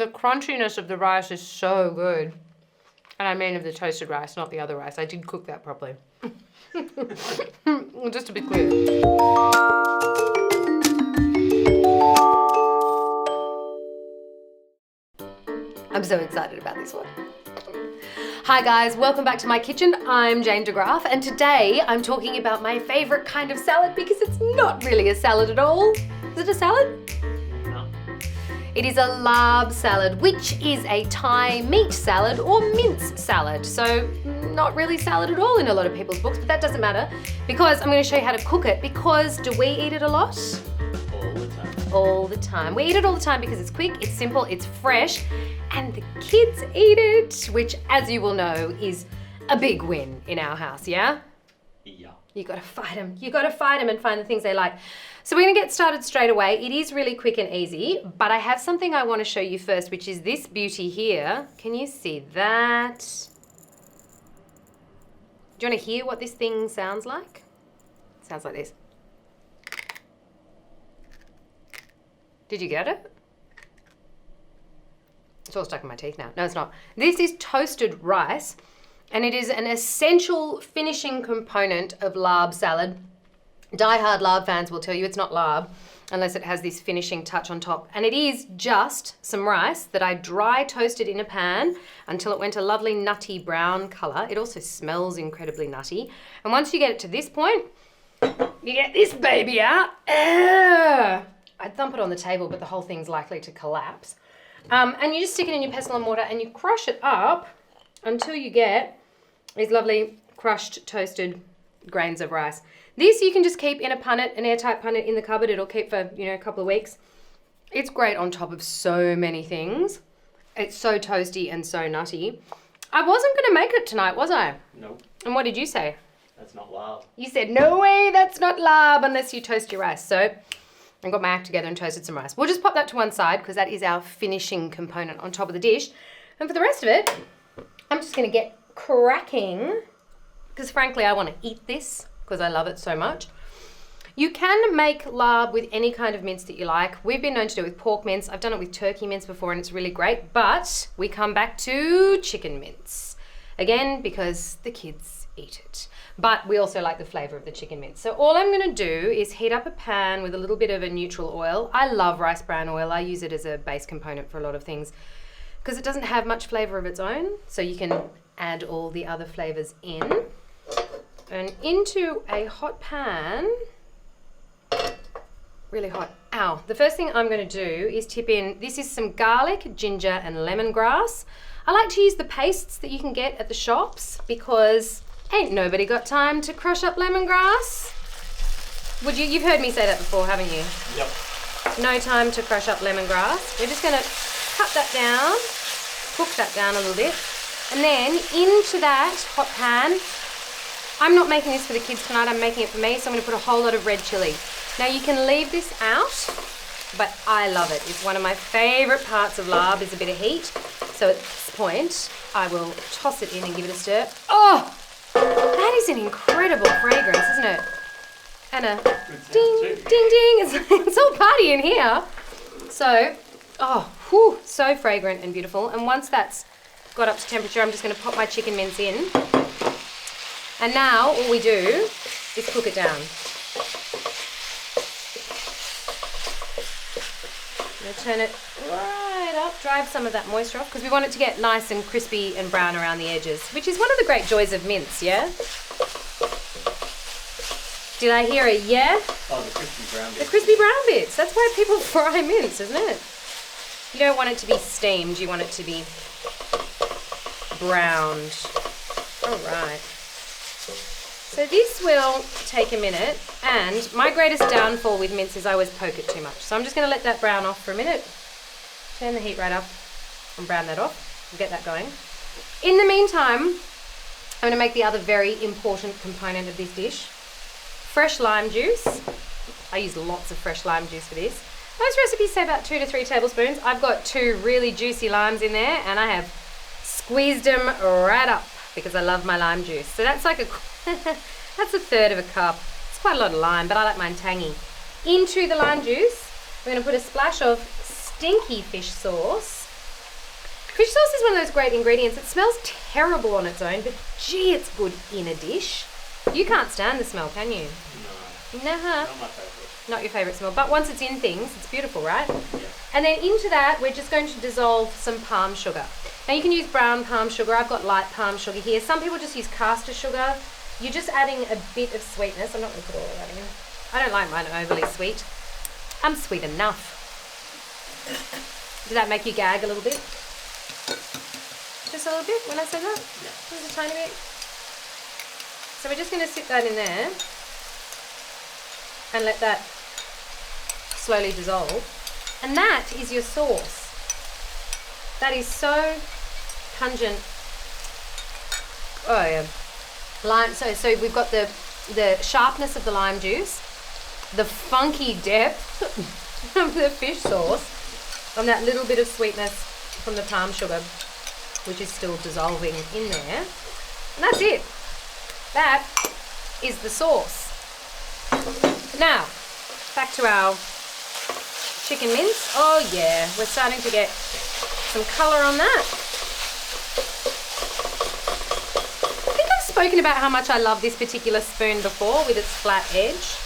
The crunchiness of the rice is so good. And I mean of the toasted rice, not the other rice. I did cook that properly. Just to be clear. I'm so excited about this one. Hi guys, welcome back to my kitchen. I'm Jane DeGraff, and today I'm talking about my favorite kind of salad because it's not really a salad at all. Is it a salad? No. It is a larb salad, which is a Thai meat salad or mince salad. So not really salad at all in a lot of people's books, but that doesn't matter because I'm going to show you how to cook it. Because do we eat it a lot? All the time. All the time. We eat it all the time because it's quick, it's simple, it's fresh, and the kids eat it, which, as you will know, is a big win in our house, yeah? Yeah. You gotta fight them. You gotta fight them and find the things they like. So we're gonna get started straight away. It is really quick and easy, but I have something I wanna show you first, which is this beauty here. Can you see that? Do you wanna hear what this thing sounds like? It sounds like this. Did you get it? It's all stuck in my teeth now. No, it's not. This is toasted rice, and it is an essential finishing component of larb salad. Die-hard larb fans will tell you it's not larb unless it has this finishing touch on top. And it is just some rice that I dry toasted in a pan until it went a lovely nutty brown color. It also smells incredibly nutty. And once you get it to this point, you get this baby out. I'd thump it on the table, but the whole thing's likely to collapse. And you just stick it in your pestle and mortar and you crush it up until you get these lovely crushed toasted grains of rice. This you can just keep in a punnet, an airtight punnet in the cupboard. It'll keep for, a couple of weeks. It's great on top of so many things. It's so toasty and so nutty. I wasn't going to make it tonight, was I? Nope. And what did you say? That's not larb. You said, no way, that's not larb unless you toast your rice. So I got my act together and toasted some rice. We'll just pop that to one side because that is our finishing component on top of the dish. And for the rest of it, I'm just going to get cracking because frankly, I want to eat this because I love it so much. You can make larb with any kind of mince that you like. We've been known to do it with pork mince. I've done it with turkey mince before and it's really great, but we come back to chicken mince. Again, because the kids eat it. But we also like the flavor of the chicken mince. So all I'm gonna do is heat up a pan with a little bit of a neutral oil. I love rice bran oil. I use it as a base component for a lot of things because it doesn't have much flavor of its own. So you can add all the other flavors in. And into a hot pan, really hot. Ow. The first thing I'm gonna do is tip in, this is some garlic, ginger, and lemongrass. I like to use the pastes that you can get at the shops because ain't nobody got time to crush up lemongrass. You've heard me say that before, haven't you? Yep. No time to crush up lemongrass. We're just gonna cut that down, cook that down a little bit, and then into that hot pan, I'm not making this for the kids tonight, I'm making it for me, so I'm gonna put a whole lot of red chili. Now you can leave this out, but I love it. It's one of my favorite parts of larb is a bit of heat. So at this point, I will toss it in and give it a stir. Oh! That is an incredible fragrance, isn't it? And a ding, ding, ding. It's all party in here. So, so fragrant and beautiful. And once that's got up to temperature, I'm just going to pop my chicken mince in. And now all we do is cook it down. I'm going to turn it right up, drive some of that moisture off because we want it to get nice and crispy and brown around the edges, which is one of the great joys of mince, yeah? Did I hear a yeah? Oh, the crispy brown bits. The crispy brown bits. That's why people fry mince, isn't it? You don't want it to be steamed, you want it to be browned. All right. So this will take a minute, and my greatest downfall with mince is I always poke it too much. So I'm just going to let that brown off for a minute. Turn the heat right up and brown that off. We'll get that going. In the meantime, I'm going to make the other very important component of this dish. Fresh lime juice. I use lots of fresh lime juice for this. Most recipes say about 2 to 3 tablespoons. I've got 2 really juicy limes in there, and I have squeezed them right up because I love my lime juice. So that's like that's a third of a cup. It's quite a lot of lime, but I like mine tangy. Into the lime juice, we're going to put a splash of stinky fish sauce Fish sauce is one of those great ingredients. It smells terrible on its own, but gee, it's good in a dish. You can't stand the smell, can you? No. Nah. Not my favourite. Not your favourite smell, but once it's in things, it's beautiful, right? Yeah. And then into that, we're just going to dissolve some palm sugar. Now you can use brown palm sugar. I've got light palm sugar here. Some people just use caster sugar. You're just adding a bit of sweetness. I'm not going to put all of that in. I don't like mine overly sweet. I'm sweet enough. Did that make you gag a little bit? Just a little bit when I said that? Yeah. Just a tiny bit. So we're just going to sit that in there and let that slowly dissolve. And that is your sauce. That is so pungent. Oh yeah. Lime. So we've got the sharpness of the lime juice, the funky depth of the fish sauce, and that little bit of sweetness from the palm sugar, which is still dissolving in there. And that's it. That is the sauce. Now, back to our chicken mince. Oh yeah, we're starting to get some colour on that. I think I've spoken about how much I love this particular spoon before with its flat edge.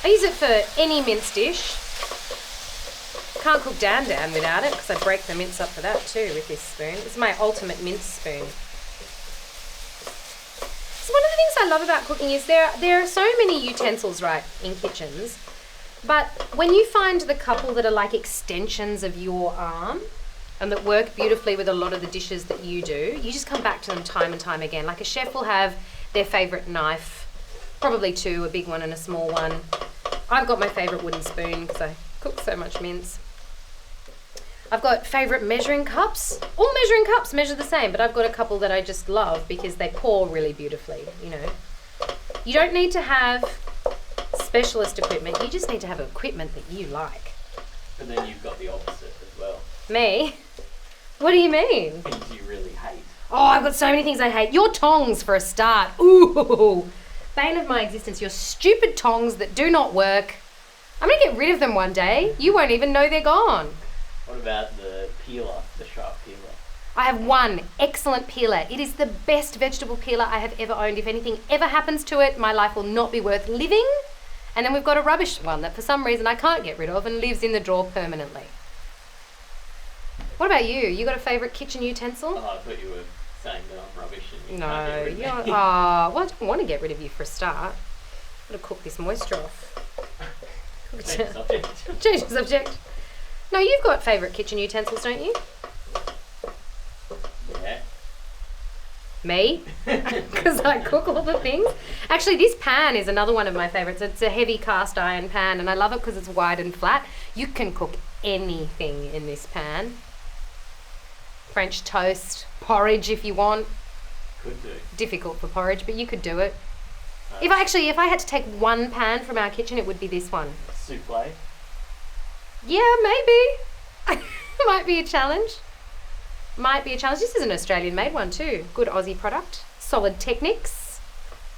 I use it for any mince dish. Can't cook Dan without it because I break the mince up for that too with this spoon. It's my ultimate mince spoon. So one of the things I love about cooking is there are so many utensils, right, in kitchens, but when you find the couple that are like extensions of your arm and that work beautifully with a lot of the dishes that you do, you just come back to them time and time again. Like a chef will have their favourite knife, probably two, a big one and a small one. I've got my favourite wooden spoon because I cook so much mince. I've got favourite measuring cups. All measuring cups measure the same, but I've got a couple that I just love because they pour really beautifully, you know. You don't need to have specialist equipment, you just need to have equipment that you like. But then you've got the opposite as well. Me? What do you mean? Things you really hate. Oh, I've got so many things I hate. Your tongs for a start. Ooh, bane of my existence. Your stupid tongs that do not work. I'm going to get rid of them one day. You won't even know they're gone. What about the peeler, the sharp peeler? I have one excellent peeler. It is the best vegetable peeler I have ever owned. If anything ever happens to it, my life will not be worth living. And then we've got a rubbish one that for some reason I can't get rid of and lives in the drawer permanently. What about you? You got a favourite kitchen utensil? Oh, I thought you were saying that I'm rubbish and you No, can't get rid of me. well, I don't want to get rid of you for a start. I've got to cook this moisture off. Change the subject. Change the subject. No, you've got favourite kitchen utensils, don't you? Yeah. Me? Because I cook all the things. Actually, this pan is another one of my favourites. It's a heavy cast iron pan and I love it because it's wide and flat. You can cook anything in this pan. French toast, porridge if you want. Could do. Difficult for porridge, but you could do it. If I had to take one pan from our kitchen, it would be this one. Souffle. Yeah, maybe. Might be a challenge. Might be a challenge. This is an Australian made one too. Good Aussie product. Solid Techniques.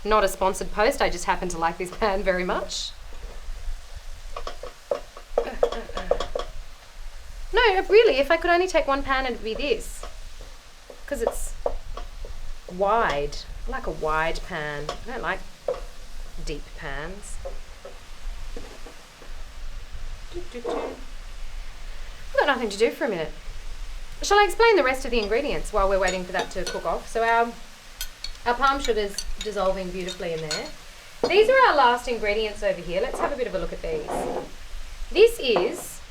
Not a sponsored post. I just happen to like this pan very much. No, really, if I could only take one pan, it'd be this. Because it's wide. I like a wide pan. I don't like deep pans. I've got nothing to do for a minute. Shall I explain the rest of the ingredients while we're waiting for that to cook off? So our palm sugar's dissolving beautifully in there. These are our last ingredients over here. Let's have a bit of a look at these. This is,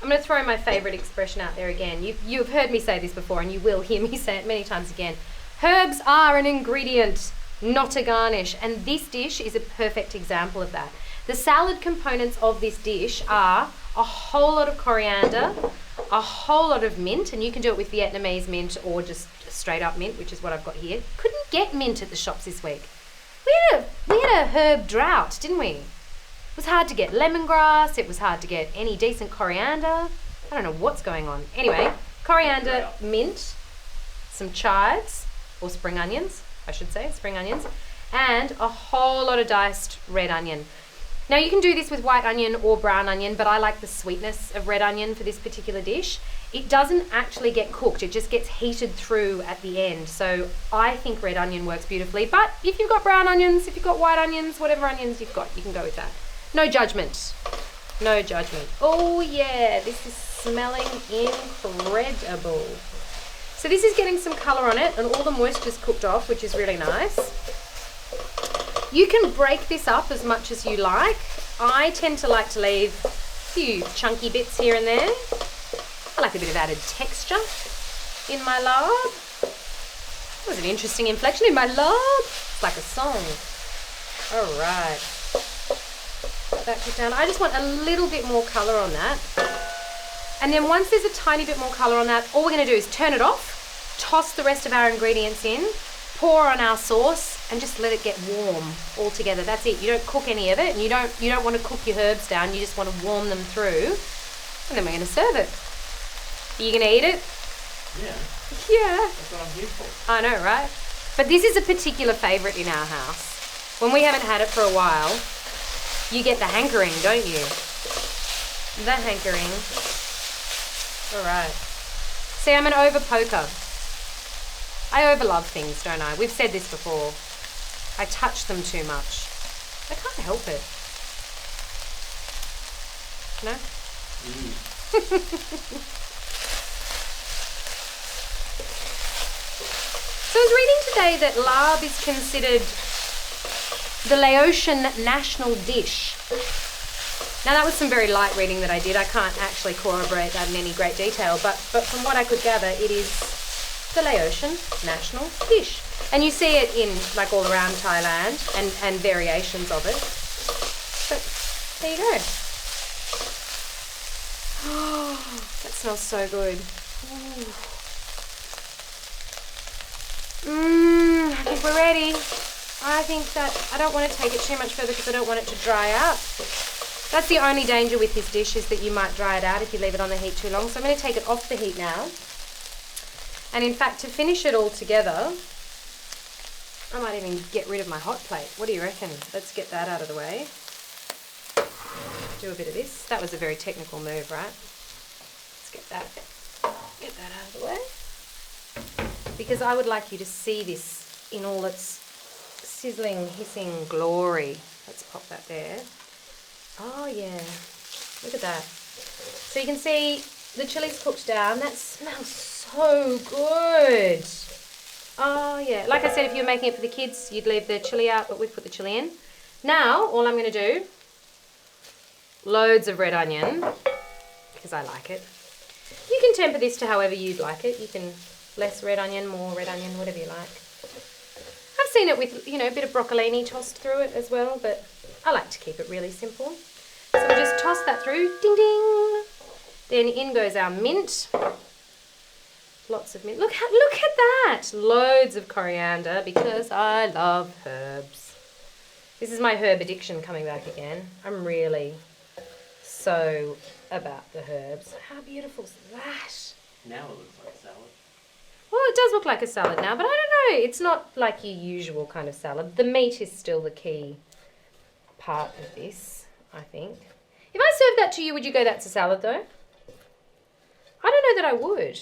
I'm going to throw my favourite expression out there again. You've heard me say this before and you will hear me say it many times again. Herbs are an ingredient, not a garnish. And this dish is a perfect example of that. The salad components of this dish are a whole lot of coriander, a whole lot of mint, and you can do it with Vietnamese mint or just straight up mint, which is what I've got here. Couldn't get mint at the shops this week. We had a herb drought, didn't we? It was hard to get lemongrass, it was hard to get any decent coriander. I don't know what's going on. Anyway, coriander, mint, some chives, or spring onions, I should say, spring onions, and a whole lot of diced red onion. Now you can do this with white onion or brown onion, but I like the sweetness of red onion for this particular dish. It doesn't actually get cooked, it just gets heated through at the end. So I think red onion works beautifully, but if you've got brown onions, if you've got white onions, whatever onions you've got, you can go with that. No judgment. No judgment. Oh yeah, this is smelling incredible. So this is getting some colour on it and all the moisture's cooked off, which is really nice. You can break this up as much as you like. I tend to like to leave a few chunky bits here and there. I like a bit of added texture in my larb. That was an interesting inflection in my larb. It's like a song. All right. Put that down. I just want a little bit more colour on that. And then once there's a tiny bit more colour on that, all we're going to do is turn it off, toss the rest of our ingredients in, pour on our sauce, and just let it get warm all together. That's it. You don't cook any of it, and you don't want to cook your herbs down. You just want to warm them through, and then we're going to serve it. Are you going to eat it? Yeah. Yeah. That's what I'm here for. I know, right? But this is a particular favourite in our house. When we haven't had it for a while, you get the hankering, don't you? The hankering. All right. See, I'm an over-poker. I overlove things, don't I? We've said this before. I touch them too much. I can't help it. No? So I was reading today that larb is considered the Laotian national dish. Now that was some very light reading that I did. I can't actually corroborate that in any great detail, but from what I could gather, it is the Laotian national dish. And you see it in like all around Thailand and variations of it. But there you go. Oh, that smells so good. I think we're ready. I think that I don't want to take it too much further because I don't want it to dry out. That's the only danger with this dish, is that you might dry it out if you leave it on the heat too long. So I'm going to take it off the heat now. And in fact, to finish it all together, I might even get rid of my hot plate. What do you reckon? Let's get that out of the way. Do a bit of this. That was a very technical move, right? Let's get that out of the way. Because I would like you to see this in all its sizzling, hissing glory. Let's pop that there. Oh yeah, look at that. So you can see the chili's cooked down. That smells so good. Oh yeah, like I said, if you were making it for the kids, you'd leave the chili out, but we've put the chili in. Now, all I'm going to do, loads of red onion, because I like it. You can temper this to however you'd like it. You can less red onion, more red onion, whatever you like. I've seen it with, a bit of broccolini tossed through it as well, but I like to keep it really simple. So we just toss that through, ding ding. Then in goes our mint. Lots of mint. Look at that. Loads of coriander, because I love herbs. This is my herb addiction coming back again. I'm really so about the herbs. How beautiful is that? Now it looks like salad. Well, it does look like a salad now, but I don't know. It's not like your usual kind of salad. The meat is still the key part of this, I think. If I served that to you, would you go, that's a salad though? I don't know that I would.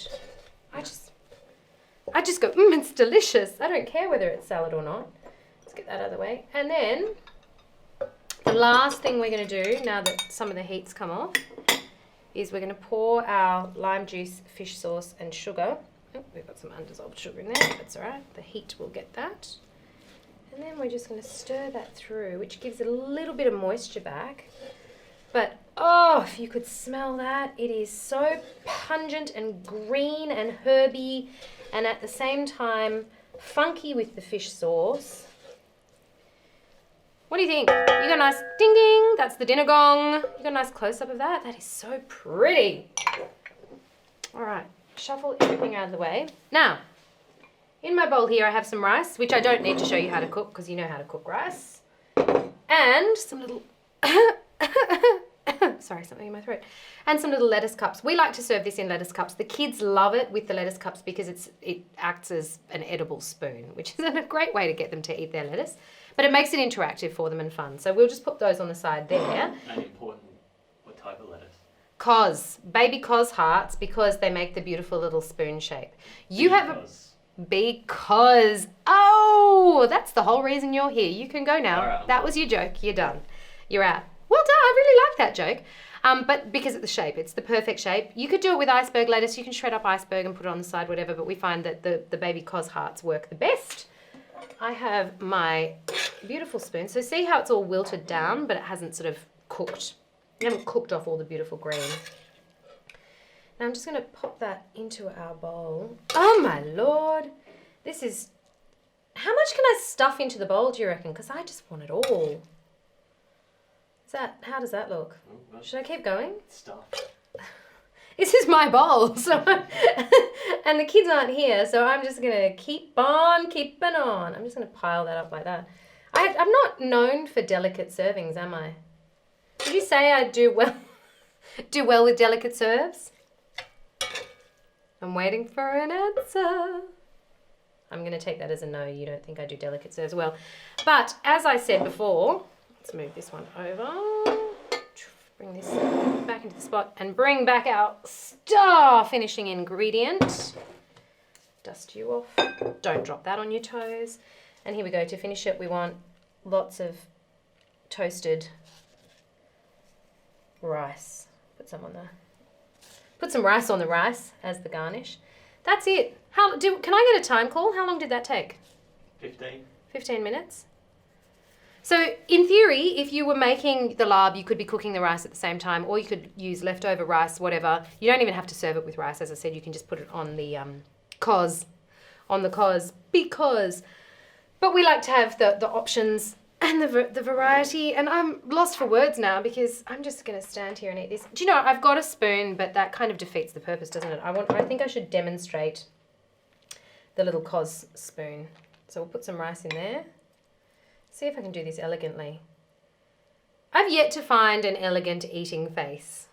I just go, it's delicious. I don't care whether it's salad or not. Let's get that out of the way. And then the last thing we're going to do, now that some of the heat's come off, is we're going to pour our lime juice, fish sauce and sugar. Oh, we've got some undissolved sugar in there. That's all right. The heat will get that. And then we're just going to stir that through, which gives it a little bit of moisture back. But, oh, if you could smell that, it is so pungent and green and herby, and at the same time funky with the fish sauce. What do you think? You got a nice ding ding, that's the dinner gong. You got a nice close-up of that? That is so pretty. All right, shuffle everything out of the way. Now, in my bowl here I have some rice, which I don't need to show you how to cook because you know how to cook rice. And some little Sorry, something in my throat. And some little lettuce cups. We like to serve this in lettuce cups. The kids love it with the lettuce cups because it acts as an edible spoon, which is a great way to get them to eat their lettuce. But it makes it interactive for them and fun. So we'll just put those on the side there. And important, what type of lettuce? Cos, baby cos hearts, because they make the beautiful little spoon shape. Because, oh, that's the whole reason you're here. You can go now. Right, that was your joke. You're done. You're out. Well done. I really like that joke. But because of the shape, it's the perfect shape. You could do it with iceberg lettuce. You can shred up iceberg and put it on the side, whatever. But we find that the baby cos hearts work the best. I have my beautiful spoon. So see how it's all wilted down, but it hasn't sort of cooked. You haven't cooked off all the beautiful green. Now I'm just going to pop that into our bowl. Oh my Lord. This is... How much can I stuff into the bowl, do you reckon? Because I just want it all. How does that look? Should I keep going? Stuff. This is my bowl. So and the kids aren't here, so I'm just going to keep on keeping on. I'm just going to pile that up like that. I'm not known for delicate servings, am I? Did you say I do well with delicate serves? I'm waiting for an answer. I'm going to take that as a no. You don't think I do delicate serves well. But as I said before, let's move this one over. Bring this back into the spot and bring back our star finishing ingredient. Dust you off. Don't drop that on your toes. And here we go. To finish it, we want lots of toasted rice. Put some on there. Put some rice on the rice as the garnish. That's it. Can I get a time call? How long did that take? 15 minutes. So in theory, if you were making the larb, you could be cooking the rice at the same time, or you could use leftover rice, whatever. You don't even have to serve it with rice. As I said, you can just put it on the cos, because. But we like to have the options and the variety, and I'm lost for words now because I'm just going to stand here and eat this. Do you know, I've got a spoon, but that kind of defeats the purpose, doesn't it? I think I should demonstrate the little cos spoon. So we'll put some rice in there. See if I can do this elegantly. I've yet to find an elegant eating face.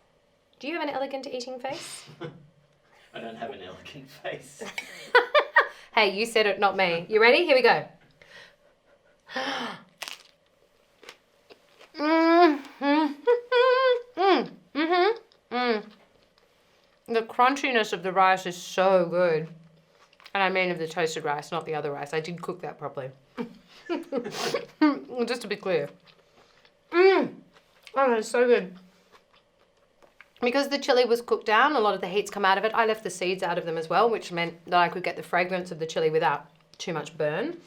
Do you have an elegant eating face? I don't have an elegant face. Hey, you said it, not me. You ready? Here we go. The crunchiness of the rice is so good. And I mean of the toasted rice, not the other rice. I did cook that properly. Just to be clear. Oh, that's so good. Because the chili was cooked down, a lot of the heat's come out of it. I left the seeds out of them as well, which meant that I could get the fragrance of the chili without too much burn.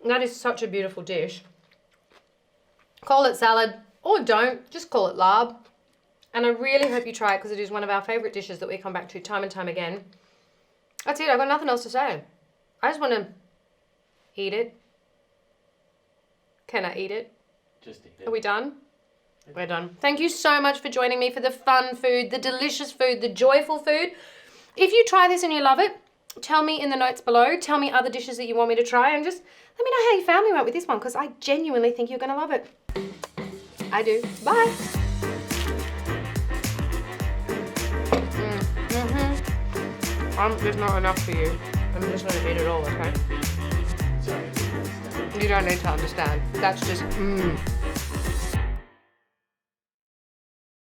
That is such a beautiful dish. Call it salad or don't, just call it larb. And I really hope you try it because it is one of our favourite dishes that we come back to time and time again. That's it, I've got nothing else to say. I just want to eat it. Can I eat it? Just eat it. Are we done? We're done. Thank you so much for joining me for the fun food, the delicious food, the joyful food. If you try this and you love it, tell me in the notes below. Tell me other dishes that you want me to try and just let me know how your family went with this one because I genuinely think you're going to love it. I do. Bye. There's not enough for you. I'm just going to eat it all, okay? Sorry. You don't need to understand. That's just,